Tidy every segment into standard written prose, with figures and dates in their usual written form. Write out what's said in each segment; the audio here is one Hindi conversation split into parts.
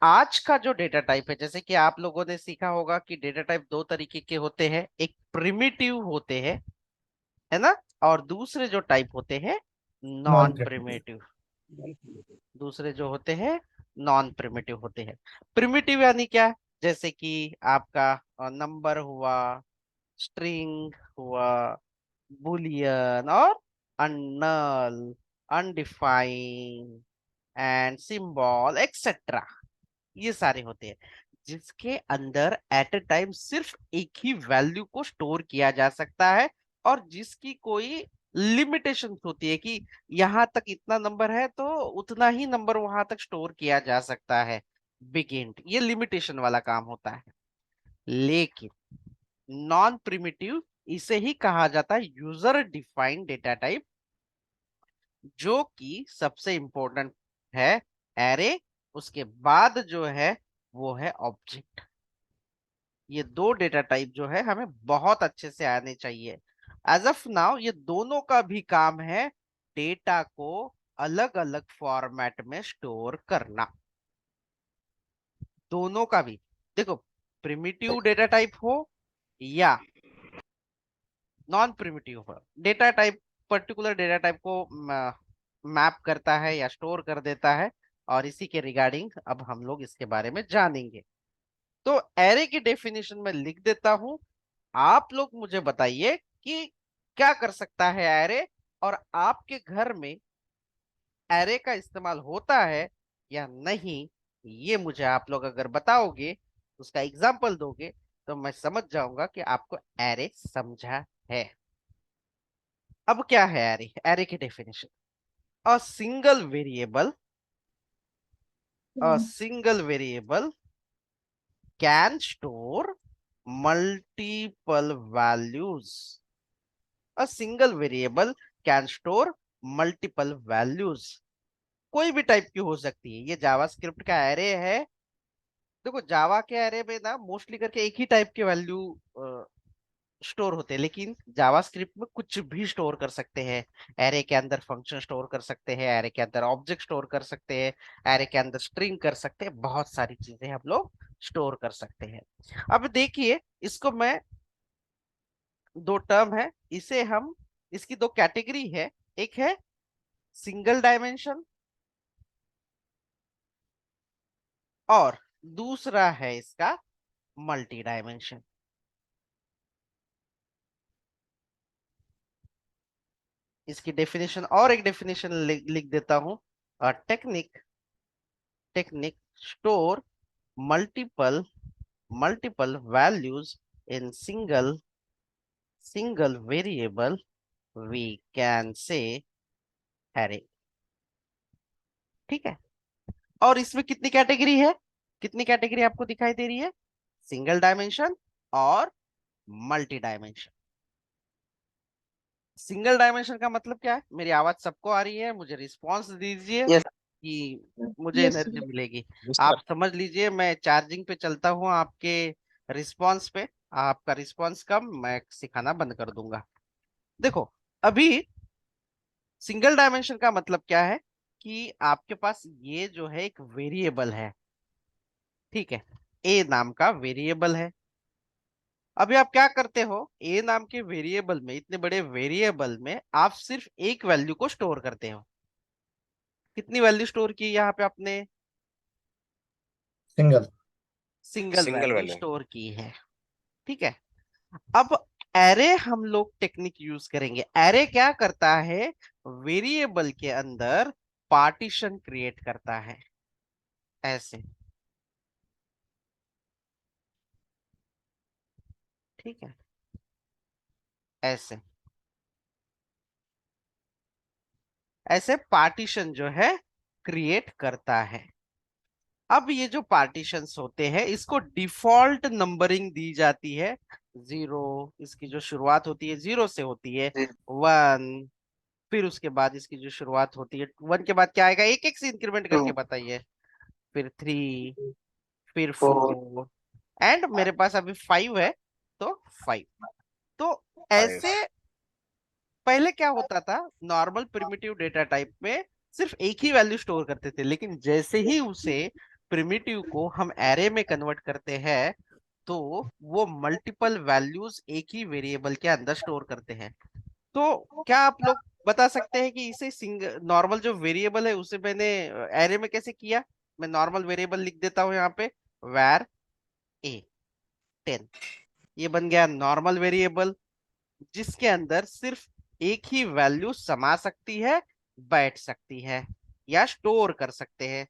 आज का जो डेटा टाइप है, जैसे कि आप लोगों ने सीखा होगा कि डेटा टाइप दो तरीके के होते हैं, एक प्रिमिटिव होते हैं, है ना, और दूसरे जो टाइप होते हैं नॉन नॉन प्रेफरेंस। प्रिमिटिव। दूसरे जो होते हैं नॉन प्रिमिटिव होते हैं। प्रिमिटिव यानी क्या? जैसे कि आपका नंबर हुआ, स्ट्रिंग हुआ, बुलियन और अनल, अनडिफाइंड एंड सिंबल एक्सेट्रा, ये सारे होते हैं जिसके अंदर एट अ टाइम सिर्फ एक ही वैल्यू को स्टोर किया जा सकता है, और जिसकी कोई लिमिटेशन होती है कि यहां तक इतना नंबर है तो उतना ही नंबर वहां तक स्टोर किया जा सकता है। बिगिन, ये लिमिटेशन वाला काम होता है। लेकिन नॉन प्रिमिटिव, इसे ही कहा जाता है यूजर डिफाइंड डेटा टाइप, जो कि सबसे इंपॉर्टेंट है एरे, उसके बाद जो है वो है ऑब्जेक्ट। ये दो डेटा टाइप जो है हमें बहुत अच्छे से आने चाहिए। एज ऑफ नाउ ये दोनों का भी काम है डेटा को अलग अलग फॉर्मेट में स्टोर करना। दोनों का भी, देखो, प्रिमिटिव डेटा टाइप हो या नॉन प्रिमिटिव हो, data type particular data type को मैप करता है या स्टोर कर देता है। और इसी के रिगार्डिंग अब हम लोग इसके बारे में जानेंगे। तो एरे की डेफिनेशन में लिख देता हूं, आप लोग मुझे बताइए कि क्या कर सकता है एरे, और आपके घर में एरे का इस्तेमाल होता है या नहीं। ये मुझे आप लोग अगर बताओगे, उसका एग्जाम्पल दोगे, तो मैं समझ जाऊंगा कि आपको एरे समझा है। अब क्या है एरे? एरे की definition: a single variable, can store multiple values. A single variable can store multiple values. कोई भी टाइप की हो सकती है, ये जावास्क्रिप्ट का एरे है। देखो, जावा के एरे में ना मोस्टली करके एक ही टाइप के वैल्यू स्टोर होते हैं, लेकिन जावास्क्रिप्ट में कुछ भी स्टोर कर सकते हैं। एरे के अंदर फंक्शन स्टोर कर सकते हैं, एरे के अंदर ऑब्जेक्ट स्टोर कर सकते हैं, एरे के अंदर स्ट्रिंग कर सकते हैं, बहुत सारी चीजें हम लोग स्टोर कर सकते हैं। अब देखिए, इसको मैं, दो टर्म है, इसे हम, इसकी दो कैटेगरी है। एक है सिंगल डायमेंशन और दूसरा है इसका मल्टी डायमेंशन। इसकी डेफिनेशन और एक डेफिनेशन लिख देता हूं: technique technique store multiple multiple values in single variable, we can say array. ठीक है। और इसमें कितनी कैटेगरी है? कितनी कैटेगरी आपको दिखाई दे रही है? सिंगल डायमेंशन और मल्टी डायमेंशन। सिंगल डायमेंशन का मतलब क्या है? मेरी आवाज सबको आ रही है? मुझे रिस्पांस दीजिए यस। कि मुझे यस। एनर्जी मिलेगी। सर। आप समझ लीजिए, मैं चार्जिंग पे चलता हूँ आपके रिस्पांस पे। आपका रिस्पांस कम, मैं सिखाना बंद कर दूंगा। देखो, अभी सिंगल डायमेंशन का मतलब क्या है कि आपके पास ये जो है एक वेरिएबल है, ठीक है, ए नाम का वेरिएबल है। अभी आप क्या करते हो, ए नाम के वेरिएबल में, इतने बड़े वेरिएबल में आप सिर्फ एक वैल्यू को स्टोर करते हो। कितनी वैल्यू स्टोर की यहाँ पे आपने? Single. Single single value value. Store की है। ठीक है। अब एरे हम लोग टेक्निक यूज करेंगे। एरे क्या करता है? वेरिएबल के अंदर पार्टीशन क्रिएट करता है, ऐसे। ठीक है, ऐसे ऐसे पार्टीशन जो है क्रिएट करता है। अब ये जो पार्टीशंस होते हैं, इसको डिफॉल्ट नंबरिंग दी जाती है। जीरो, इसकी जो शुरुआत होती है जीरो से होती है। वन, फिर उसके बाद इसकी जो शुरुआत होती है, वन के बाद क्या आएगा? एक एक से इंक्रीमेंट टू। करके बताइए। फिर थ्री, फिर फोर। फोर, एंड मेरे पास अभी फाइव है, तो फाइव। तो फाइव। ऐसे पहले क्या होता था, नॉर्मल प्रिमिटिव डेटा टाइप में सिर्फ एक ही वैल्यू स्टोर करते थे, लेकिन जैसे ही उसे प्रिमिटिव को हम एरे में कन्वर्ट करते हैं तो वो मल्टीपल वैल्यूज एक ही वेरिएबल के अंदर स्टोर करते हैं। तो क्या आप लोग बता सकते हैं कि इसे सिंगल नॉर्मल जो वेरिएबल है उसे मैंने एरे में कैसे किया? मैं नॉर्मल वेरिएबल लिख देता हूं यहाँ पे, वैर ए 10। ये बन गया नॉर्मल वेरिएबल जिसके अंदर सिर्फ एक ही वैल्यू समा सकती है, बैठ सकती है या स्टोर कर सकते हैं,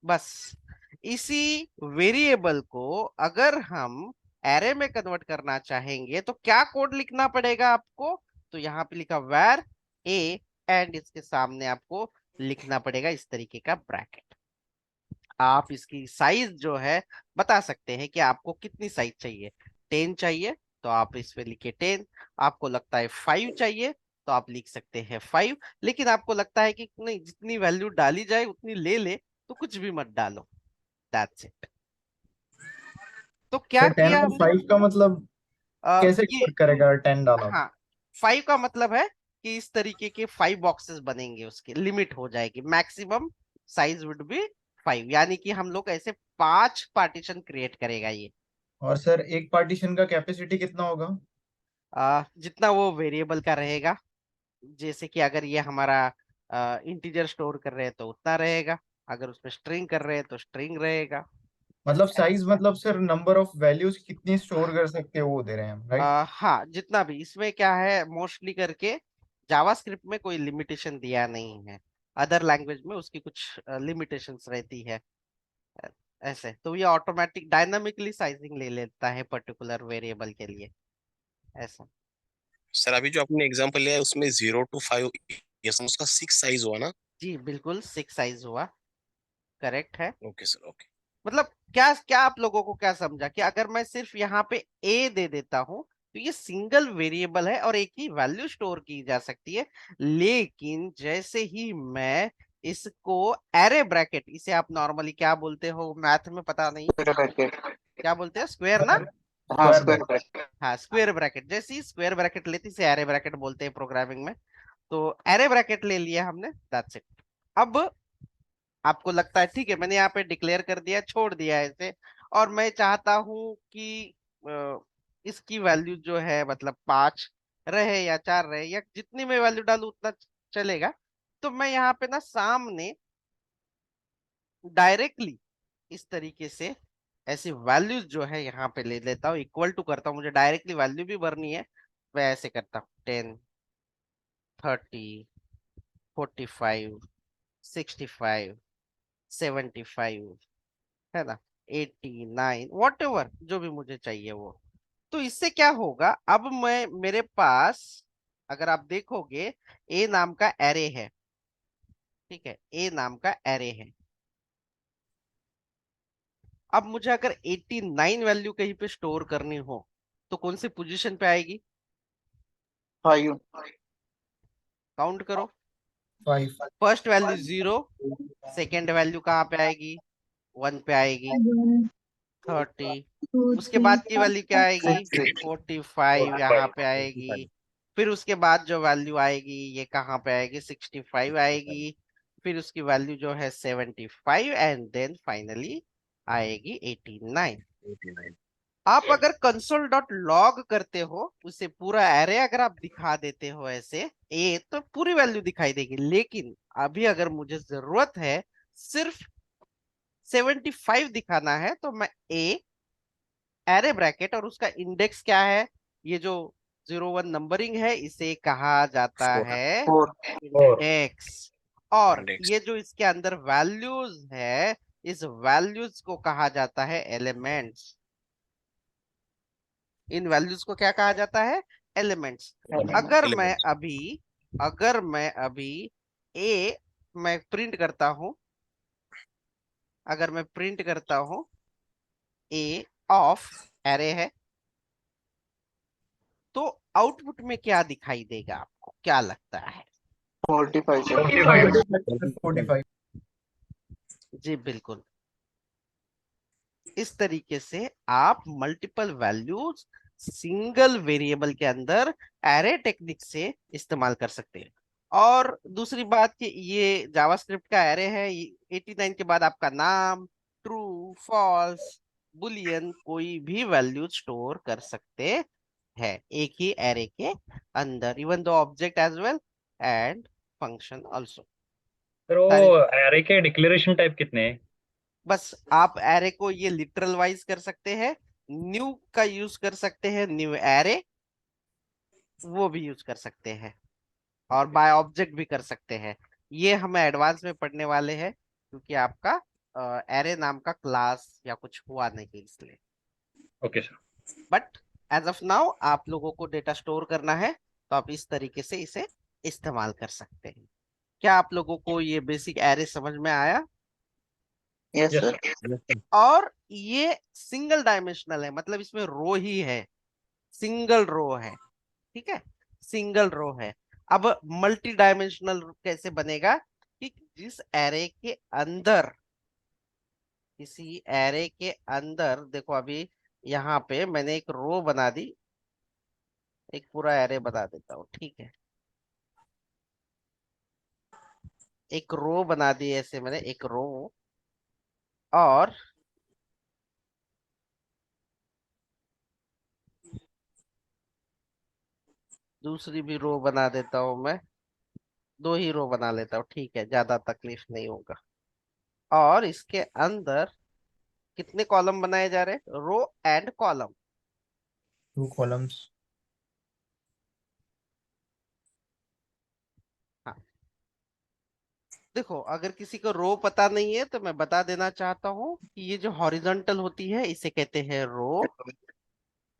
बस। इसी वेरिएबल को अगर हम एरे में कन्वर्ट करना चाहेंगे तो क्या कोड लिखना पड़ेगा आपको? तो यहाँ पे लिखा वैर ए एंड इसके सामने आपको लिखना पड़ेगा इस तरीके का ब्रैकेट। आप इसकी साइज जो है बता सकते हैं कि आपको कितनी साइज चाहिए। 10 चाहिए तो आप इस पे लिखिए 10। आपको लगता है 5 चाहिए तो आप लिख सकते हैं 5। लेकिन आपको लगता है कि नहीं, जितनी वैल्यू डाली जाए उतनी ले ले, तो कुछ भी मत डालो। That's it. तो क्या सर 10 किया और हमने? 5 का मतलब कैसे ये कन्वर्ट करेगा अगर 10 डाला तो? हाँ, 5 का मतलब है कि इस तरीके के 5 बॉक्सेस बनेंगे, उसकी लिमिट हो जाएगी, मैक्सिमम साइज वुड बी 5, यानी कि हम लोग ऐसे 5 पार्टीशन क्रिएट करेगा ये। और सर एक पार्टीशन का कैपेसिटी कितना होगा? जितना वो वेरिएबल का रहेगा। जैसे कि अगर ये हमारा इंटीजर स्टोर कर रहे हैं तो उतना रहेगा, अगर उसमें स्ट्रिंग कर रहे हैं तो स्ट्रिंग रहेगा। मतलब साइज मतलब सर नंबर ऑफ वैल्यूज कितनी स्टोर कर सकते हैं वो दे रहे हैं हम, राइट? हाँ, जितना भी इसमें क्या है, मोस्टली करके जावास्क्रिप्ट में कोई लिमिटेशन दिया नहीं है। अदर लैंग्वेज में उसकी कुछ लिमिटेशंस रहती है। अ, ऐसे तो ये ऑटोमेटिक डायनामिकली साइजिंग ले लेता है पर्टिकुलर वेरिएबल के लिए, ऐसा। सर अभी जो आपने एग्जांपल लिया है उसमें 0 to 5 यस उसका 6 साइज हुआ ना? जी बिल्कुल 6 साइज हुआ, करेक्ट है। Okay sir, okay. मतलब क्या क्या आप लोगों को क्या समझा कि अगर मैं सिर्फ यहाँ पे ए दे देता हूं तो ये सिंगल वेरिएबल है और एक ही वैल्यू स्टोर की जा सकती है। लेकिन जैसे ही मैं इसको एरे ब्रैकेट, इसे आप नॉर्मली क्या बोलते हो मैथ में पता नहीं, क्या बोलते हैं, स्क्वायर ना? हाँ, स्क्वायर स्क्वायर ब्रैकेट। ब्रैकेट। हाँ, स्क्वायर ब्रैकेट, जैसे ही स्क्वायर ब्रैकेट लेती से एरे ब्रैकेट बोलते हैं प्रोग्रामिंग में। तो एरे ब्रैकेट ले लिया हमने, दैट्स इट। अब आपको लगता है ठीक है, मैंने यहाँ पे डिक्लेयर कर दिया, छोड़ दिया ऐसे, और मैं चाहता हूं कि इसकी वैल्यू जो है मतलब 5 रहे या 4 रहे या जितनी मैं वैल्यू डालू उतना चलेगा। तो मैं यहाँ पे ना सामने डायरेक्टली इस तरीके से ऐसी वैल्यूज जो है यहाँ पे ले लेता हूँ, इक्वल टू करता हूँ, मुझे डायरेक्टली वैल्यू भी भरनी है। मैं ऐसे करता हूँ 10, 30, 45, 65, 75, है ना, 89, वॉट एवर जो भी मुझे चाहिए वो। तो इससे क्या होगा, अब मैं मेरे पास अगर आप देखोगे ए नाम का एरे है, ठीक है, ए नाम का एरे है। अब मुझे अगर 89 वैल्यू कहीं पे स्टोर करनी हो तो कौन सी पोजीशन पे आएगी? 5। काउंट करो। 5। फर्स्ट वैल्यू 0, सेकेंड वैल्यू कहाँ पे आएगी? 1 पे आएगी। 30, उसके बाद की वैल्यू क्या आएगी? 45 यहाँ पे आएगी। फिर उसके बाद जो वैल्यू आएगी ये कहाँ पे आएगी? 65 आएगी। फिर उसकी वैल्यू जो है 75 एंड देन फाइनली आएगी 89। 89। आप अगर कंसोल डॉट लॉग करते हो उसे पूरा एरे अगर आप दिखा देते हो ऐसे ए, तो पूरी वैल्यू दिखाई देगी। लेकिन अभी अगर मुझे जरूरत है सिर्फ 75 दिखाना है तो मैं ए एरे ब्रैकेट और उसका इंडेक्स क्या है, ये जो 01 नंबरिंग है इसे कहा जाता फोर। है 4। और इंडेक्स। और इंडेक्स। ये जो इसके अंदर वैल्यूज है इस वैल्यूज को कहा जाता है एलिमेंट्स। इन वैल्यूज को क्या कहा जाता है? एलिमेंट्स। अगर मैं एलिमेंट। अभी अगर मैं अभी ए मैं प्रिंट करता हूं, अगर मैं प्रिंट करता हूं ए ऑफ एरे है, तो आउटपुट में क्या दिखाई देगा आपको, क्या लगता है? 45 से 45। जी बिल्कुल, इस तरीके से आप मल्टीपल वैल्यूज सिंगल वेरिएबल के अंदर एरे टेक्निक से इस्तेमाल कर सकते हैं। और दूसरी बात कि ये जावास्क्रिप्ट का एरे है, 89 के बाद आपका नाम, ट्रू फॉल्स बुलियन कोई भी वैल्यू स्टोर कर सकते हैं एक ही एरे के अंदर, even though object as well and function also. Sir वो एरे के डिक्लेरेशन टाइप कितने हैं? बस आप एरे को ये लिटरल वाइज कर सकते हैं, न्यू का यूज कर सकते हैं, न्यू एरे वो भी यूज कर सकते हैं, और बाय ऑब्जेक्ट भी कर सकते हैं। ये हम एडवांस में पढ़ने वाले हैं क्योंकि आपका एरे नाम का क्लास या कुछ हुआ नहीं इसलिए। Okay sir. But as of now आप लोगों को डेटा स्टोर करना है तो आप इस तरीके से इसे इस्तेमाल कर सकते हैं। क्या आप लोगों को ये बेसिक एरे समझ में आया? Yes yes sir. सर। और ये सिंगल डायमेंशनल है, मतलब इसमें रो ही है, सिंगल रो है, ठीक है, सिंगल रो है। अब मल्टी डायमेंशनल कैसे बनेगा कि जिस एरे के अंदर, किसी एरे के अंदर देखो, अभी यहाँ पे मैंने एक रो बना दी, एक पूरा एरे बना देता हूँ, ठीक है, एक रो बना दी ऐसे मैंने, एक रो, और दूसरी भी रो बना देता हूँ मैं, दो ही रो बना लेता हूँ, ठीक है, ज्यादा तकलीफ नहीं होगा। और इसके अंदर कितने कॉलम बनाए जा रहे हैं? Row and column. 2 columns. हाँ, देखो अगर किसी को रो पता नहीं है तो मैं बता देना चाहता हूँ कि ये जो हॉरिजॉन्टल होती है इसे कहते हैं रो,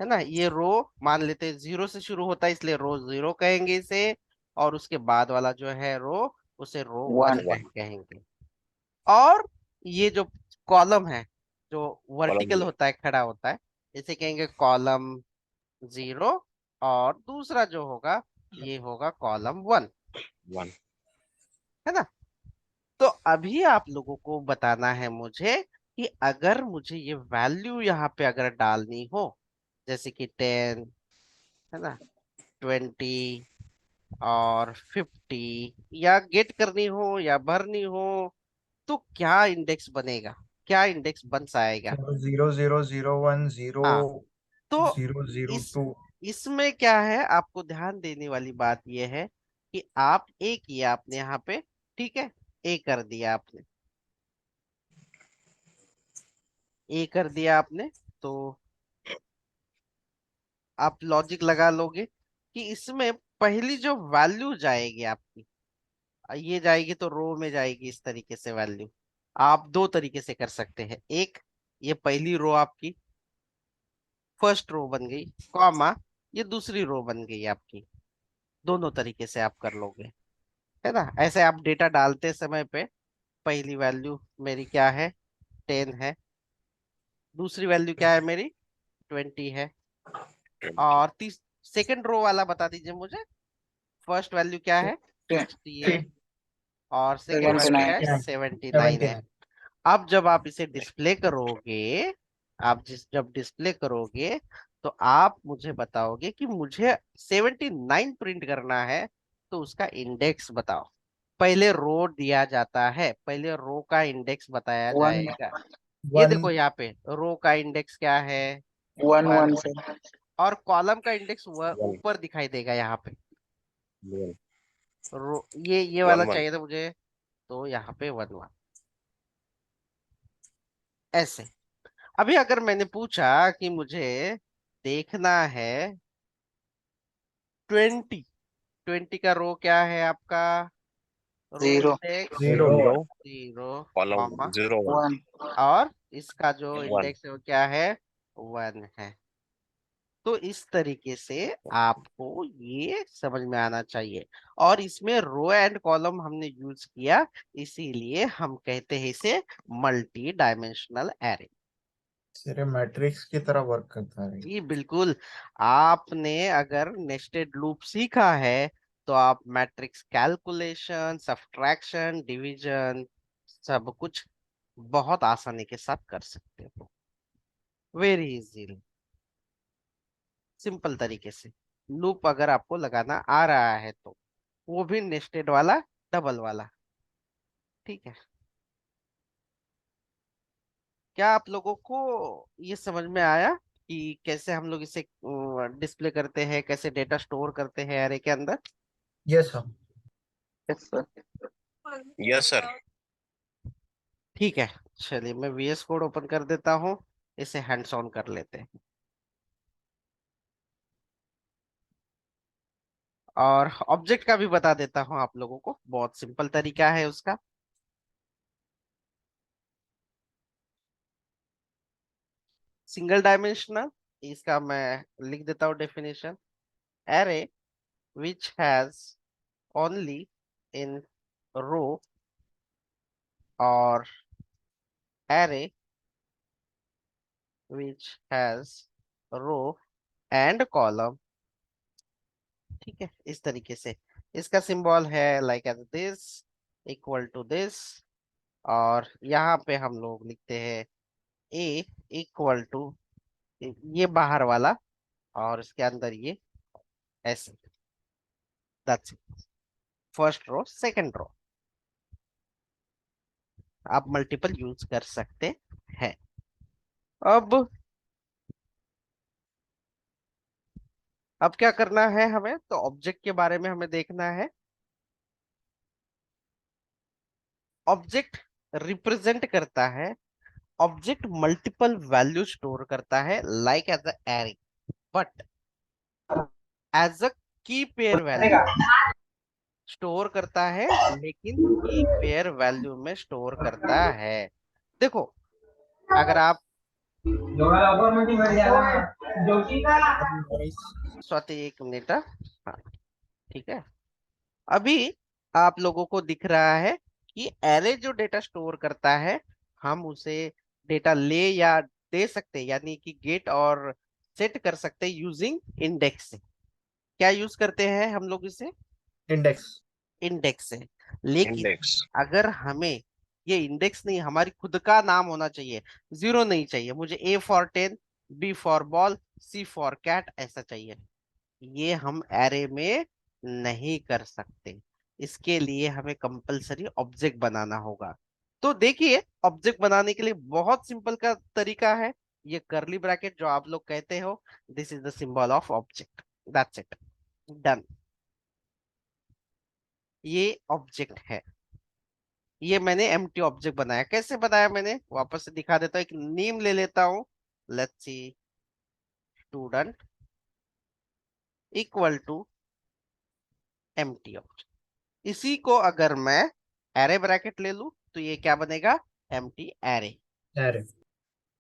है ना। ये रो मान लेते हैं 0 से शुरू होता है इसलिए रो 0 कहेंगे इसे, और उसके बाद वाला जो है रो, उसे रो 1 वन। कहेंगे। और ये जो कॉलम है जो कॉलम वर्टिकल होता है, खड़ा होता है, इसे कहेंगे कॉलम 0, और दूसरा जो होगा ये होगा कॉलम 1, 1। है ना। तो अभी आप लोगों को बताना है मुझे कि अगर मुझे ये वैल्यू यहाँ पे अगर डालनी हो, जैसे कि 10, है ना, 20 और 50, या गेट करनी हो या भरनी हो, तो क्या इंडेक्स बनेगा, क्या इंडेक्स बन आएगा? 0 0 0 1 0 हाँ, तो 0 0 इस 2. इसमें क्या है, आपको ध्यान देने वाली बात यह है कि आप ए किया आपने यहाँ पे, ठीक है, ए कर दिया आपने, ए कर दिया आपने, तो आप लॉजिक लगा लोगे कि इसमें पहली जो वैल्यू जाएगी आपकी, ये जाएगी तो रो में जाएगी इस तरीके से वैल्यू। आप दो तरीके से कर सकते हैं, एक, ये पहली रो आपकी फर्स्ट रो बन गई, कॉमा ये दूसरी रो बन गई आपकी, दोनों तरीके से आप कर लोगे, है ना। ऐसे आप डेटा डालते समय पे पहली वैल्यू मेरी क्या है, 10 है, दूसरी वैल्यू क्या है मेरी, 20 है, और तीस सेकंड रो वाला बता दीजिए मुझे, फर्स्ट वैल्यू क्या है, 60 है, और सेकंड वैल्यू क्या है, 79। 79 है। अब जब आप इसे डिस्प्ले करोगे, जब डिस्प्ले करोगे तो आप मुझे बताओगे कि मुझे 79 प्रिंट करना है, तो उसका इंडेक्स बताओ। पहले रो दिया जाता है, पहले रो का इंडेक्स बताया वन। जाएगा। ये 1 देखो यहाँ पे रो का इंडेक्स क्या है, वन 1, वन सर। और कॉलम का इंडेक्स 1 ऊपर दिखाई देगा यहाँ पे। 1 ये वाला 1 चाहिए था मुझे, तो यहाँ पे 1 1 ऐसे। अभी अगर मैंने पूछा कि मुझे देखना है 20, 20 का रो क्या है आपका, रो 0 इंडेक्स 0. 0 0, column comma, 0 1 1। और इसका जो 1। इंडेक्स है वो क्या है, 1 है। तो इस तरीके से आपको ये समझ में आना चाहिए, और इसमें रो एंड कॉलम हमने यूज किया, इसीलिए हम कहते हैं इसे मल्टी डायमेंशनल एरे। सिर्फ मैट्रिक्स की तरह वर्क करता है. जी बिल्कुल। आपने अगर नेस्टेड लूप सीखा है तो आप मैट्रिक्स कैलकुलेशन, सब्ट्रैक्शन, डिवीजन, सब कुछ बहुत आसानी के साथ कर सकते हो, वेरी इजीली, सिंपल तरीके से। लूप अगर आपको लगाना आ रहा है तो, वो भी नेस्टेड वाला, डबल वाला, ठीक है। क्या आप लोगों को ये समझ में आया कि कैसे हम लोग इसे डिस्प्ले करते हैं, कैसे डेटा स्टोर करते हैं एरे के अंदर? Yes sir. Yes, sir. Yes sir. ठीक है, चलिए मैं VS कोड ओपन कर देता हूँ, इसे हैंड्स ऑन कर लेते हैं। और ऑब्जेक्ट का भी बता देता हूँ आप लोगों को, बहुत सिंपल तरीका है उसका। सिंगल डायमेंशनल, इसका मैं लिख देता हूँ definition. Array which has only in row और array which has row and column. ठीक है, इस तरीके से इसका सिंबल है like as this, equal to this. और यहाँ पे हम लोग लिखते हैं ए इक्वल टू ये बाहर वाला, और इसके अंदर ये ऐसे। That's it, first row second row. आप मल्टीपल यूज कर सकते हैं। अब क्या करना है हमें, तो ऑब्जेक्ट के बारे में हमें देखना है। ऑब्जेक्ट रिप्रेजेंट करता है, ऑब्जेक्ट मल्टीपल वैल्यू स्टोर करता है like as array, but as a key pair value store करता है, लेकिन की पेयर वैल्यू में स्टोर करता है। देखो, अगर आप स्वाति एक मिनट, हाँ ठीक है। अभी आप लोगों को दिख रहा है कि एरे जो डेटा स्टोर करता है, हम उसे डेटा ले या दे सकते हैं, यानी कि गेट और सेट कर सकते हैं यूजिंग इंडेक्स से। क्या यूज करते हैं हम लोग इसे? इंडेक्स। इंडेक्स से। लेकिन इंडेक्स। अगर हमें ये इंडेक्स नहीं, हमारी खुद का नाम होना चाहिए, जीरो नहीं चाहिए, मुझे A for 10, B for ball, C for cat ऐसा चाहिए, ये हम एरे में नहीं कर सकते। इसके लिए हमें कंपलसरी ऑब्जेक्ट बनाना होगा। तो देखिए, ऑब्जेक्ट बनाने के लिए बहुत सिंपल का तरीका है, ये कर्ली ब्रैकेट जो आप लोग कहते हो, this is the symbol of object. That's it, done. ये ऑब्जेक्ट है, ये मैंने एम्प्टी ऑब्जेक्ट बनाया। कैसे बनाया मैंने, वापस से दिखा देता हूँ। एक नेम ले लेता हूँ, let's see student equal to empty object. इसी को अगर मैं एरे ब्रैकेट ले लूं तो ये क्या बनेगा, एम्प्टी एरे। एरे।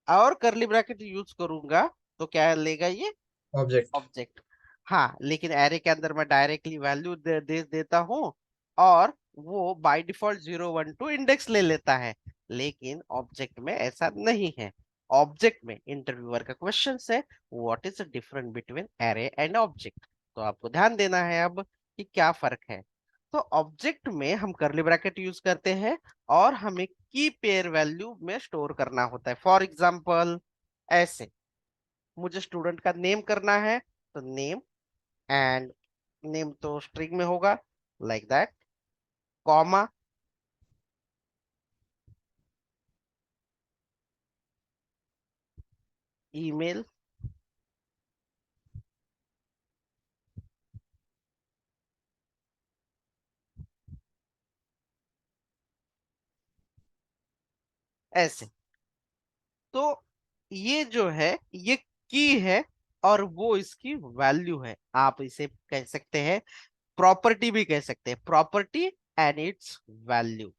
और करली ब्रैकेट यूज करूंगा तो क्या लेगा ये, ऑब्जेक्ट। ऑब्जेक्ट। हाँ, लेकिन एरे के अंदर मैं डायरेक्टली वैल्यू दे देता हूँ, और वो बाय डिफॉल्ट 0 1 2 इंडेक्स ले लेता है। लेकिन ऑब्जेक्ट में ऐसा नहीं है। ऑब्जेक्ट में इंटरव्यूअर का क्वेश्चन है, what is the difference between array and object. तो आपको ध्यान देना है अब कि क्या फर्क है। तो ऑब्जेक्ट में हम करली ब्रैकेट यूज करते हैं, और हमें की पेयर वैल्यू में स्टोर करना होता है। फॉर एग्जाम्पल ऐसे, मुझे स्टूडेंट का नेम करना है, तो नेम, एंड नेम तो स्ट्रिंग में होगा लाइक दैट, कॉमा, ईमेल, ऐसे। तो ये जो है ये की है, और वो इसकी वैल्यू है। आप इसे कह सकते हैं, प्रॉपर्टी भी कह सकते हैं, प्रॉपर्टी एंड इट्स वैल्यू।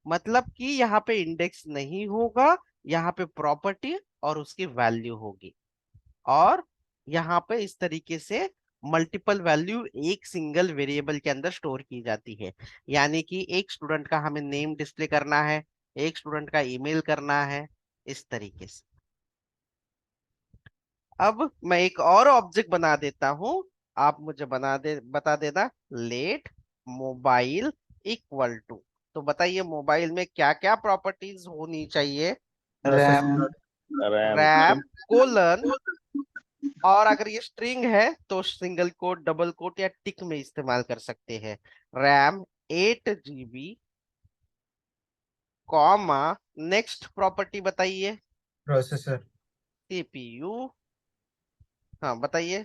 मतलब कि यहाँ पे इंडेक्स नहीं होगा, यहाँ पे प्रॉपर्टी और उसकी वैल्यू होगी। और यहाँ पे इस तरीके से मल्टीपल वैल्यू एक सिंगल वेरिएबल के अंदर स्टोर की जाती है। यानी कि एक स्टूडेंट का हमें नेम डिस्प्ले करना है, एक स्टूडेंट का ईमेल करना है, इस तरीके से। अब मैं एक और ऑब्जेक्ट बना देता हूं, आप मुझे बता देना, लेट मोबाइल इक्वल टू। तो बताइए, मोबाइल में क्या क्या प्रॉपर्टीज होनी चाहिए? RAM. रैम। रैम कोलन, और अगर ये स्ट्रिंग है तो सिंगल कोट, डबल कोट या टिक में इस्तेमाल कर सकते हैं। RAM 8 GB, comma next property बताइए। प्रोसेसर। सीपीयू। हाँ बताइए,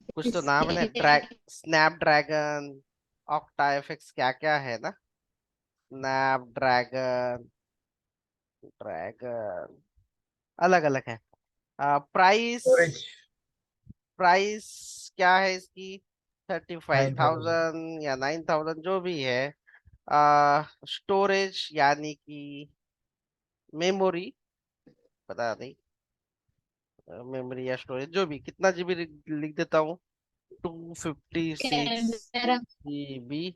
कुछ तो नाम है ना, स्नैपड्रैगन, ऑक्टा एफएक्स, क्या क्या है ना, स्नैपड्रैगन, ड्रैगन, अलग अलग है। प्राइस, स्टोरेज प्राइस क्या है इसकी? 9000। 35,000 या 9,000 जो भी है। स्टोरेज यानी कि मेमोरी, पता नहीं, मेमोरी या स्टोरेज जो भी, कितना जीबी लिख देता हूँ, 256 GB।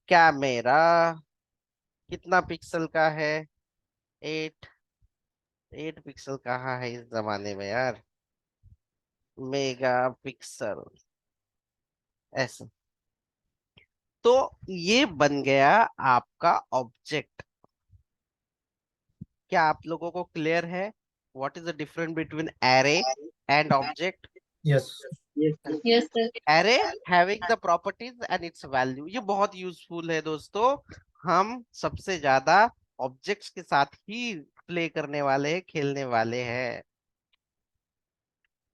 कैमरा कितना पिक्सल का है? 8। 8 पिक्सल कहाँ है इस जमाने में यार, मेगा पिक्सल। ऐसे, तो ये बन गया आपका ऑब्जेक्ट। क्या आप लोगों को क्लियर है what is the difference between array and object? Yes. Yes, sir. Array having the properties and it's value, ये बहुत यूजफुल है दोस्तों। हम सबसे ज्यादा ऑब्जेक्ट्स के साथ ही प्ले करने वाले हैं, खेलने वाले हैं।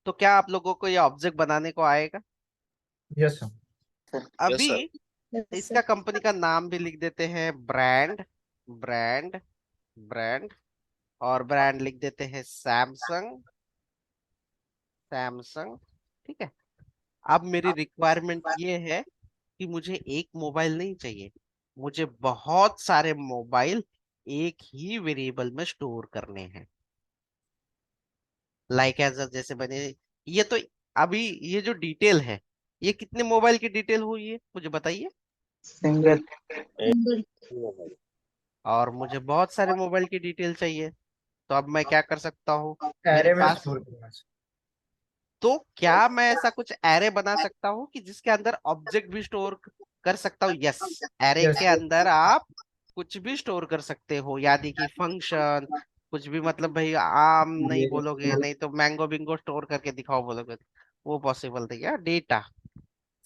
तो क्या आप लोगों को ये ऑब्जेक्ट बनाने को आएगा? यस यस अभी सर। Yes, इसका sir. कंपनी का नाम भी लिख देते हैं, ब्रांड, ब्रांड, ब्रांड, और ब्रांड लिख देते हैं सैमसंग, सैमसंग। ठीक है। अब मेरी रिक्वायरमेंट ये है कि मुझे एक मोबाइल नहीं चाहिए, मुझे बहुत सारे मोबाइल एक ही वेरिएबल में स्टोर करने हैं। लाइक एज जैसे मैंने ये तो, अभी ये जो डिटेल है, ये कितने मोबाइल की डिटेल हुई है मुझे बताइए। Single. और मुझे बहुत सारे मोबाइल की डिटेल चाहिए, तो अब मैं क्या कर सकता हूँ? मेरे एरे में पास, स्टोर करना है। तो क्या मैं ऐसा कुछ एरे बना सकता हूँ कि जिसके अंदर ऑब्जेक्ट भी स्टोर कर सकता हूँ? Yes, array yes. के अंदर आप कुछ भी स्टोर कर सकते हो, यानी कि फंक्शन, कुछ भी, मतलब भाई आम नहीं बोलोगे, नहीं तो मैंगो बिंगो स्टोर करके दिखाओ बोलोगे, वो पॉसिबल नहीं है। डेटा,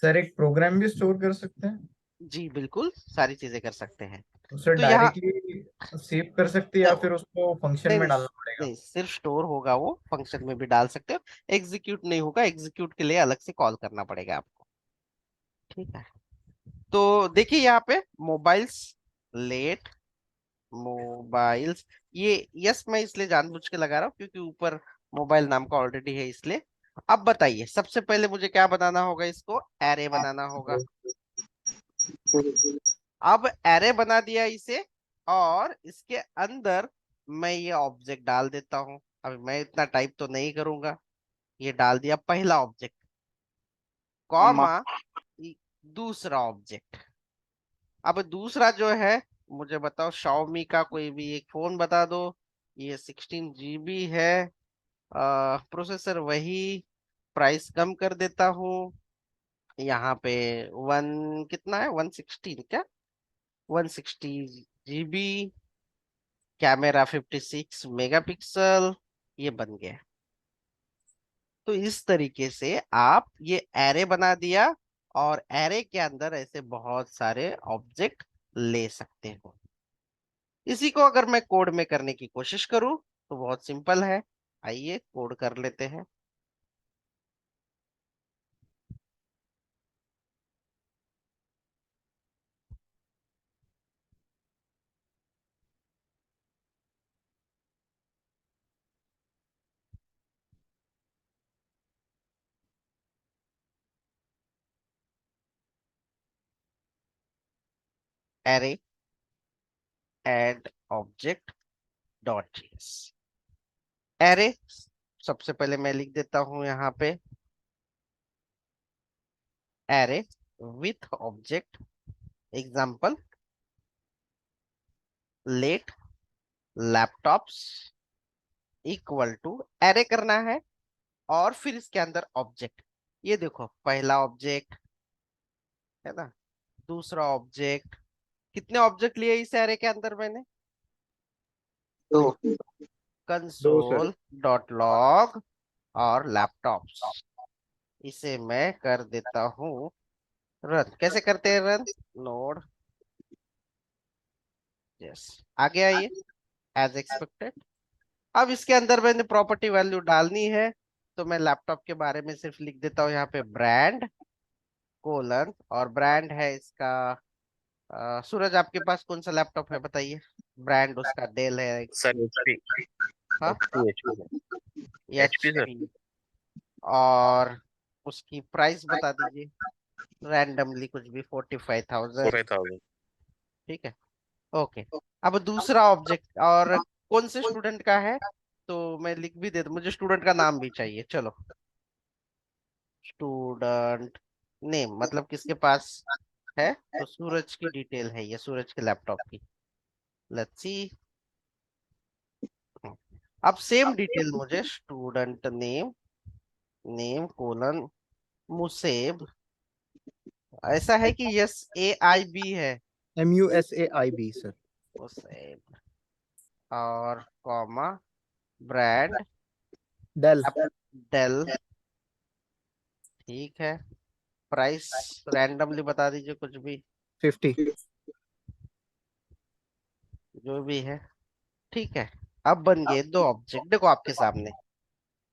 सर एक प्रोग्राम भी स्टोर कर सकते हैं? जी बिल्कुल, सारी चीजें कर सकते हैं। तो सर तो यहाँ डायरेक्टली सेव कर सकते हैं या फिर उसको फंक्शन नहीं में नहीं डालना पड़ेगा? नहीं, सिर्फ स्टोर होगा, वो फंक्शन में भी डाल सकते हो। एग्जीक्यूट नहीं होगा, एग्जीक्यूट के लिए अलग से कॉल करना पड़ेगा आपको। ठीक है। तो देखिए यहाँ पे मोबाइल्स, लेट, मोबाइल्स, ये यस मैं इसलिए जानबूझ के लगा रहा हूँ क्योंकि ऊपर मोबाइल नाम का ऑलरेडी है, इसलिए। अब बताइए, सबसे पहले मुझे क्या बनाना होगा? इसको एरे बनाना होगा। अब एरे बना दिया इसे, और इसके अंदर मैं ये ऑब्जेक्ट डाल देता हूँ। अभी मैं इतना टाइप तो नहीं करूंगा, ये डाल दिया पहला ऑब्जेक्ट, कॉमा दूसरा ऑब्जेक्ट। अब दूसरा जो है, मुझे बताओ शाओमी का कोई भी एक फोन बता दो, ये 16 GB है, प्रोसेसर वही, प्राइस कम कर देता हूँ यहाँ पे, वन कितना है, 116 क्या, 160 GB, कैमरा 56 मेगापिक्सल, ये बन गया। तो इस तरीके से आप ये एरे बना दिया, और एरे के अंदर ऐसे बहुत सारे ऑब्जेक्ट ले सकते हो। इसी को अगर मैं कोड में करने की कोशिश करूं तो बहुत सिंपल है, आइए कोड कर लेते हैं। Array and object dot JS. Array, सबसे पहले मैं लिख देता हूं यहाँ पे, array with object, example let laptops, equal to, array करना है और फिर इसके अंदर ऑब्जेक्ट। ये देखो, पहला ऑब्जेक्ट है ना, दूसरा ऑब्जेक्ट, कितने ऑब्जेक्ट लिए इस एरे के अंदर मैंने? दो. दो सर। कंसोल डॉट लॉग और लैपटॉप्स, इसे मैं कर देता हूँ रन। कैसे करते हैं रन? नोड यस, आ गया ये एज एक्सपेक्टेड। अब इसके अंदर मैंने प्रॉपर्टी वैल्यू डालनी है, तो मैं लैपटॉप के बारे में सिर्फ लिख देता हूँ यहाँ पे ब्रांड कोलन, और ब्रांड है इसका सूरज, आपके पास कौन सा लैपटॉप है बताइए? ब्रांड उसका डेल है। सर एचपी, हाँ, एचपी एचपी सर। HP। और उसकी प्राइस बता दीजिए रैंडमली, कुछ भी 45,000। 45,000। ठीक है, ओके। अब दूसरा ऑब्जेक्ट और कौन से स्टूडेंट का है, तो मैं लिख भी देता, मुझे स्टूडेंट का नाम भी चाहिए। चलो, स्टूडेंट नेम मतलब किसके पास है, तो सूरज की डिटेल है ये, सूरज के लैपटॉप की। Let's see. अब सेम डिटेल मुझे स्टूडेंट नेम, नेम कोलन मुसेब, ऐसा है कि SAIB है, MUSAIB सर। मुसेब, और कॉमा ब्रांड डेल। डेल। ठीक है, प्राइस रैंडमली बता दीजिए कुछ भी, 50। जो भी है। ठीक है, अब बन गए दो ऑब्जेक्ट, देखो आपके सामने।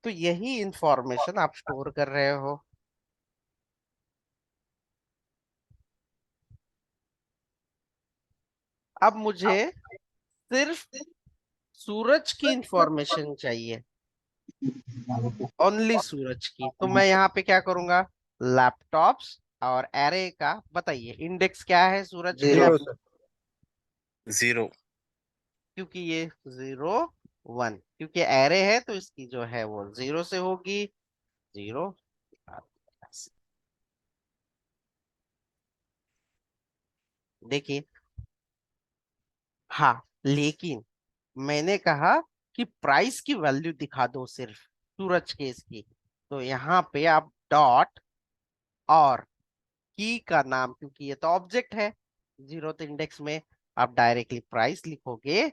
तो यही इंफॉर्मेशन आप स्टोर कर रहे हो। अब मुझे सिर्फ सूरज की इंफॉर्मेशन चाहिए, ओनली सूरज की। तो मैं यहाँ पे क्या करूंगा, लैपटॉप्स और एरे का बताइए इंडेक्स क्या है सूरज का, 0 सर। 0। क्योंकि ये 0 1, क्योंकि एरे है तो इसकी जो है वो 0 से होगी। 0। देखिए, हाँ, लेकिन मैंने कहा कि प्राइस की वैल्यू दिखा दो सिर्फ सूरज के इसकी, तो यहाँ पे आप डॉट और की का नाम, क्योंकि ये तो ऑब्जेक्ट है 0th इंडेक्स में, आप डायरेक्टली प्राइस लिखोगे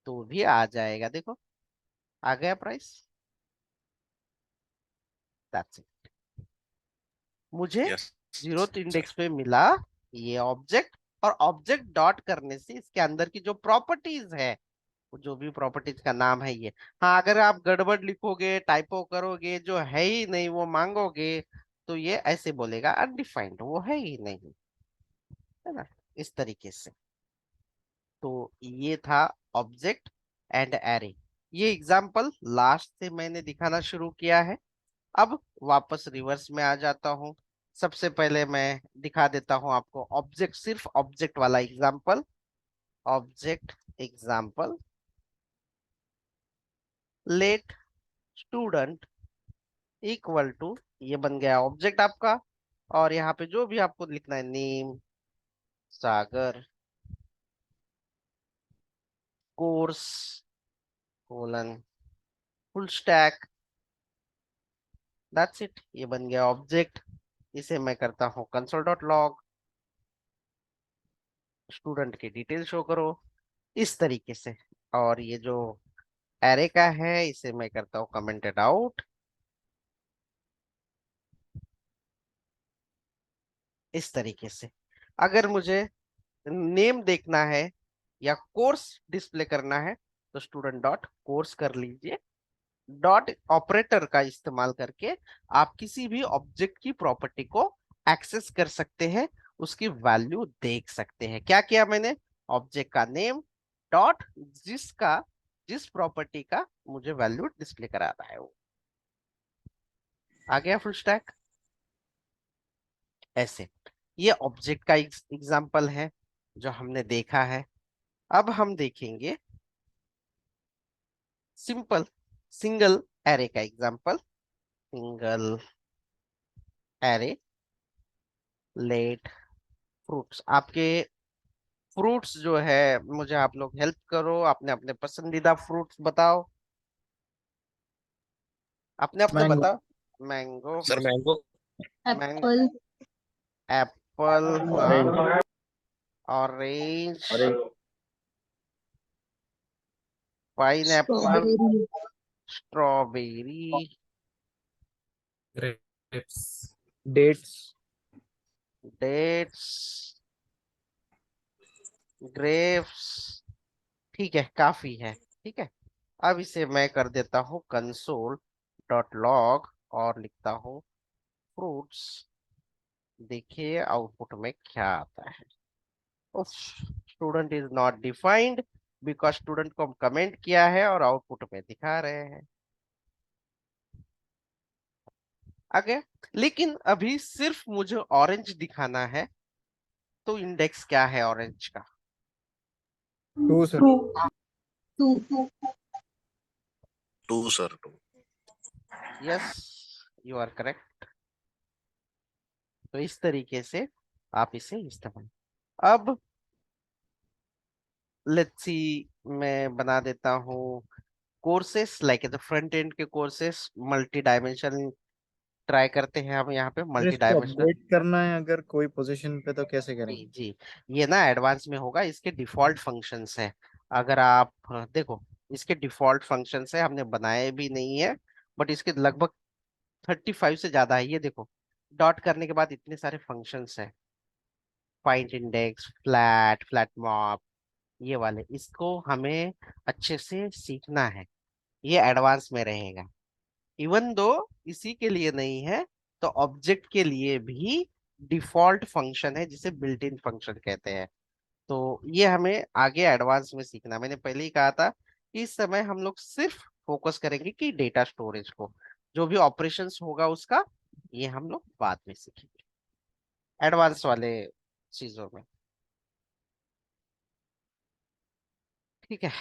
तो भी आ जाएगा। देखो, आ गया प्राइस। दैट्स इट, मुझे यस 0th सर। इंडेक्स पे मिला ये ऑब्जेक्ट। और ऑब्जेक्ट डॉट करने से इसके अंदर की जो प्रॉपर्टीज है, जो भी प्रॉपर्टीज का नाम है ये, हाँ, अगर आप गड़बड़ लिखोगे, टाइपो करोगे, जो है ही नहीं वो मांगोगे, तो ये ऐसे बोलेगा अनडिफाइंड, वो है ही नहीं, है ना, इस तरीके से। तो ये था ऑब्जेक्ट एंड एरे। ये एग्जांपल लास्ट से मैंने दिखाना शुरू किया है। अब वापस रिवर्स में आ जाता हूँ। सबसे पहले मैं दिखा देता हूँ आपको ऑब्जेक्ट, सिर्फ ऑब्जेक्ट वाला example. Object example, let student equal to, ये बन गया ऑब्जेक्ट आपका। और यहाँ पे जो भी आपको लिखना है, name, Sagar, course, colon, full stack, that's it, ये बन गया ऑब्जेक्ट। इसे मैं करता हूँ कंसोल डॉट लॉग, स्टूडेंट की डिटेल शो करो, इस तरीके से। और ये जो एरे का है, इसे मैं करता हूँ कमेंटेड आउट, इस तरीके से। अगर मुझे नेम देखना है या कोर्स डिस्प्ले करना है, तो स्टूडेंट डॉट कोर्स कर लीजिए। डॉट ऑपरेटर का इस्तेमाल करके आप किसी भी ऑब्जेक्ट की प्रॉपर्टी को एक्सेस कर सकते हैं, उसकी वैल्यू देख सकते हैं। क्या किया मैंने, ऑब्जेक्ट का नेम डॉट जिसका, जिस प्रॉपर्टी का मुझे वैल्यू डिस्प्ले कराना है वो, आ गया फुल स्टैक। ऐसे ये ऑब्जेक्ट का एग्जांपल है जो हमने देखा है। अब हम देखेंगे सिंपल सिंगल एरे का example. Single array let fruits, आपके फ्रूट्स जो है, मुझे आप लोग हेल्प करो, अपने अपने पसंदीदा फ्रूट्स बताओ, अपने अपने मैंगो। बताओ। Mango, sir mango. Mango, apple, apple, orange. हाँ, orange, orange. Pineapple, strawberry, strawberry, grapes. Dates. Dates, grapes, ठीक है, काफी है। ठीक है, अब इसे मैं कर देता हूँ कंसोल डॉट लॉग और लिखता हूँ फ्रूट्स। देखिए आउटपुट में क्या आता है। Student is not defined because student को हम कमेंट किया है और आउटपुट में दिखा रहे हैं। आगे, लेकिन अभी सिर्फ मुझे ऑरेंज दिखाना है, तो इंडेक्स क्या है ऑरेंज का? 2 sir. Two. 2 sir, 2. Yes, you are correct. तो इस तरीके से आप इसे इस्तेमाल। अब लेट्स सी, मैं बना देता हूँ courses like the front end के कोर्सेस मल्टी डायमेंशन ट्राई करते हैं हम यहाँ पे सर मल्टी इसको डायमेंशनल। अपडेट करना है अगर कोई पोजीशन पे तो कैसे जी करेंगे? जी, ये ना एडवांस में होगा, इसके डिफॉल्ट फंक्शंस है। अगर आप देखो, इसके डिफॉल्ट फंक्शंस है, हमने बनाए भी नहीं है, बट इसके लगभग 35 से ज्यादा है। ये देखो, डॉट करने के बाद इतने सारे फंक्शंस है, find index, flat, flat mop, ये वाले, इसको हमें अच्छे से सीखना है। ये एडवांस में रहेगा। इवन दो इसी के लिए नहीं है, तो ऑब्जेक्ट के लिए भी डिफॉल्ट फंक्शन है जिसे बिल्ट इन फंक्शन कहते हैं। तो ये हमें आगे एडवांस में सीखना। मैंने पहले ही कहा था कि इस समय हम लोग सिर्फ फोकस करेंगे कि डेटा स्टोरेज को, जो भी ऑपरेशंस होगा उसका, ये हम लोग बाद में सीखेंगे एडवांस वाले चीजों में। ठीक है,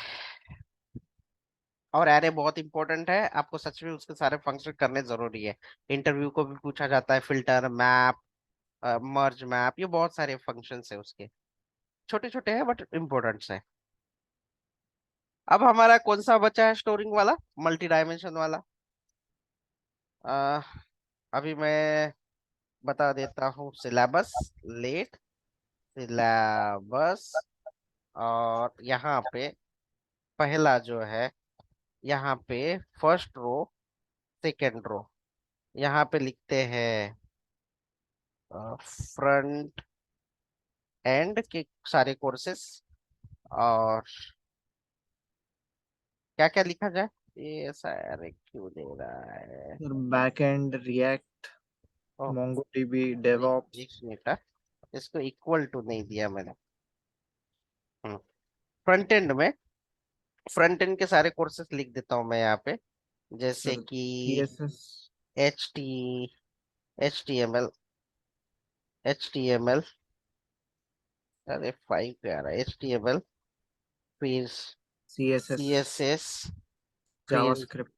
और एरे बहुत इंपॉर्टेंट है, आपको सच में उसके सारे फंक्शन करने जरूरी है। इंटरव्यू को भी पूछा जाता है, फिल्टर, मैप, मर्ज मैप, ये बहुत सारे फंक्शंस है उसके, छोटे छोटे हैं बट इम्पोर्टेंट है। अब हमारा कौन सा बचा है स्टोरिंग वाला, मल्टी डायमेंशन वाला? अ, अभी मैं बता देता हूँ सिलेबस, लेट सिलेबस, और यहाँ पे पहला जो है, यहाँ पे फर्स्ट रो, सेकेंड रो, यहाँ पे लिखते हैं फ्रंट एंड के सारे कोर्सेस। और क्या क्या लिखा जाए, ये सारे क्यों दे रहा है? Sir back and, react, oh, MongoDB, एक डेवऑप्स। मिनट, इसको इक्वल टू नहीं दिया मैंने। फ्रंट एंड में, फ्रंट एंड के सारे कोर्सेस लिख देता हूँ मैं यहाँ पे, जैसे सर कि CSS, H T H T M L, H T M L, अरे 5 पे आ रहा है, एच टी एम एल, फिर सीएसएस, सी एस एस, फिर जावास्क्रिप्ट,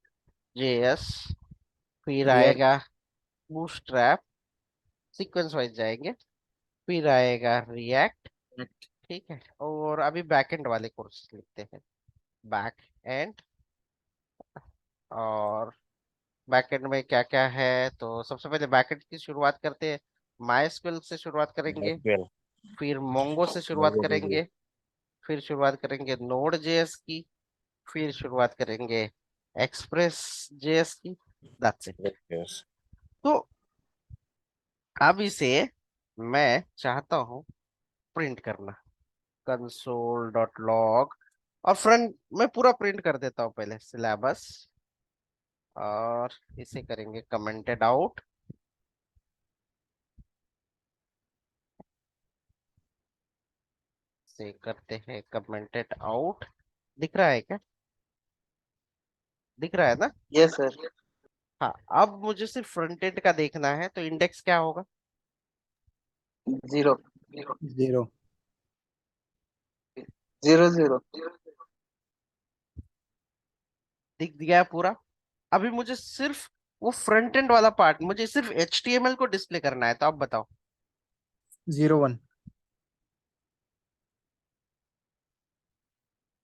जे एस, फिर रिएक्ट। आएगा बूटस्ट्रैप, सीक्वेंस वाइज जाएंगे, फिर आएगा रिएक्ट। ठीक है, और अभी बैकएंड वाले कोर्सेस लिखते हैं, बैक एंड। और बैकएंड में क्या क्या है, तो सबसे पहले बैकएंड की शुरुआत करते हैं, माइस्क्वेल से शुरुआत करेंगे, MySQL, फिर मोंगो से शुरुआत MongoDB. करेंगे, फिर शुरुआत करेंगे नोड जेएस की, फिर शुरुआत करेंगे एक्सप्रेस जेएस की। That's it. Yes. तो अब इसे मैं चाहता हूँ प्रिंट करना, कंसोल डॉट लॉग, और फ्रंट में पूरा प्रिंट कर देता हूँ पहले सिलेबस, और इसे करेंगे कमेंटेड आउट, से करते हैं कमेंटेड आउट। दिख रहा है क्या? दिख रहा है ना? Yes, sir. हाँ, अब मुझे सिर्फ फ्रंट एंड का देखना है, तो इंडेक्स क्या होगा? Zero. 0. 0. दिख गया पूरा। अभी मुझे सिर्फ वो फ्रंट एंड वाला पार्ट, मुझे सिर्फ HTML को डिस्प्ले करना है, तो आप बताओ। 0 1.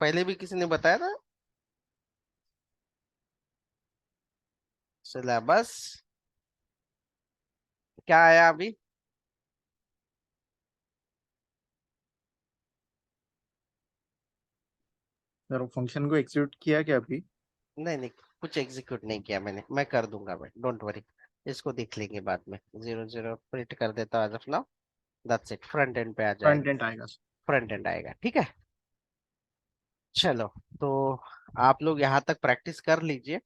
पहले भी किसी ने बताया था सिलेबस, क्या आया अभी? सर फंक्शन को एग्जीक्यूट किया क्या अभी? नहीं नहीं, कुछ एग्जीक्यूट नहीं किया मैंने, मैं कर दूंगा, मैं डोंट वरी, इसको देख लेंगे बाद में। 0 0 प्रिंट कर देता आज अपना, दैट्स इट, फ्रंट एंड पे आ फ्रंट जाएगा, एंड आएगा। फ्रंट एंड आएगा। ठीक है, चलो, तो आप लोग यहाँ तक प्रैक्टिस कर लीजिए।